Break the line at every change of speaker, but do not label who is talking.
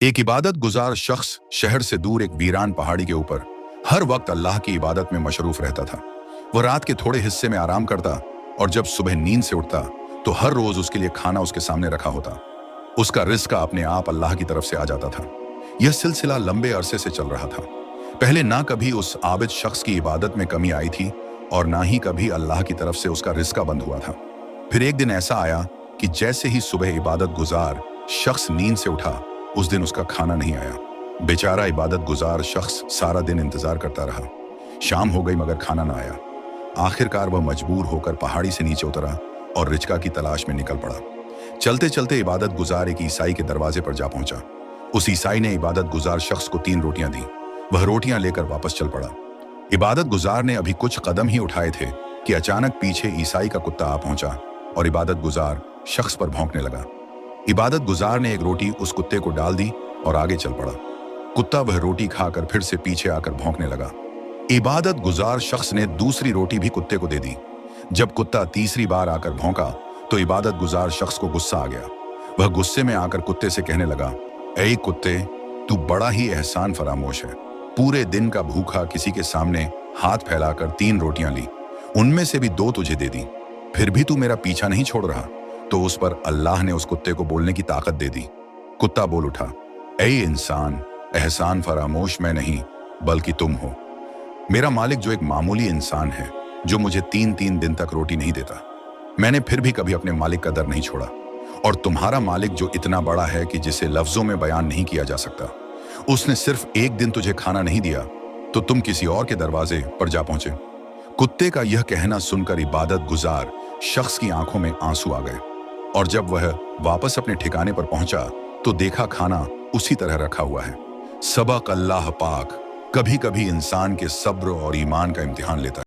एक इबादत गुजार शख्स शहर से दूर एक वीरान पहाड़ी के ऊपर हर वक्त अल्लाह की इबादत में मशरूफ रहता था। वह रात के थोड़े हिस्से में आराम करता और जब सुबह नींद से उठता तो हर रोज उसके लिए खाना उसके सामने रखा होता। उसका रिज़्क अपने आप अल्लाह की तरफ से आ जाता था। यह सिलसिला लंबे अरसे से चल रहा था। पहले ना कभी उस आबिद शख्स की इबादत में कमी आई थी और ना ही कभी अल्लाह की तरफ से उसका रिज़्क बंद हुआ था। फिर एक दिन ऐसा आया कि जैसे ही सुबह इबादत गुजार शख्स नींद से उठा, उस दिन उसका खाना नहीं आया। बेचारा इबादत गुजार शख्स सारा दिन इंतजार करता रहा। शाम हो गई मगर खाना ना आया। आखिरकार वह मजबूर होकर पहाड़ी से नीचे उतरा और रिज़्क की तलाश में निकल पड़ा। चलते चलते इबादत गुजार एक ईसाई के दरवाजे पर जा पहुंचा। उस ईसाई ने इबादत गुजार शख्स को 3 रोटियां दी। वह रोटियां लेकर वापस चल पड़ा। इबादत गुजार ने अभी कुछ कदम ही उठाए थे कि अचानक पीछे ईसाई का कुत्ता आ पहुंचा और इबादत गुजार शख्स पर भौंकने लगा। इबादत गुजार ने एक रोटी उस कुत्ते को डाल दी और आगे चल पड़ा। कुत्ता वह रोटी खाकर फिर से पीछे आकर भौंकने लगा। इबादत गुजार शख्स ने दूसरी रोटी भी कुत्ते को दे दी। जब कुत्ता तीसरी बार आकर भौंका तो इबादत गुजार शख्स को गुस्सा आ गया। वह गुस्से में आकर कुत्ते से कहने लगा, ऐ कुत्ते, तू बड़ा ही एहसान फरामोश है। पूरे दिन का भूखा किसी के सामने हाथ फैलाकर 3 रोटियां ली, उनमें से भी 2 तुझे दे दी, फिर भी तू मेरा पीछा नहीं छोड़ रहा। तो उस पर अल्लाह ने उस कुत्ते को बोलने की ताकत दे दी। कुत्ता बोल उठा, ऐ इंसान, एहसान फरामोश मैं नहीं बल्कि तुम हो। मेरा मालिक जो एक मामूली इंसान है, जो मुझे 3 दिन तक रोटी नहीं देता, मैंने फिर भी कभी अपने मालिक का दर नहीं छोड़ा। और तुम्हारा मालिक जो इतना बड़ा है कि जिसे लफ्जों में बयान नहीं किया जा सकता, उसने सिर्फ एक दिन तुझे खाना नहीं दिया तो तुम किसी और के दरवाजे पर जा पहुंचे। कुत्ते का यह कहना सुनकर इबादत गुजार शख्स की आंखों में आंसू आ गए और जब वह वापस अपने ठिकाने पर पहुंचा तो देखा खाना उसी तरह रखा हुआ है। सबक अल्लाह पाक कभी कभी इंसान के सब्र और ईमान का इम्तिहान लेता है।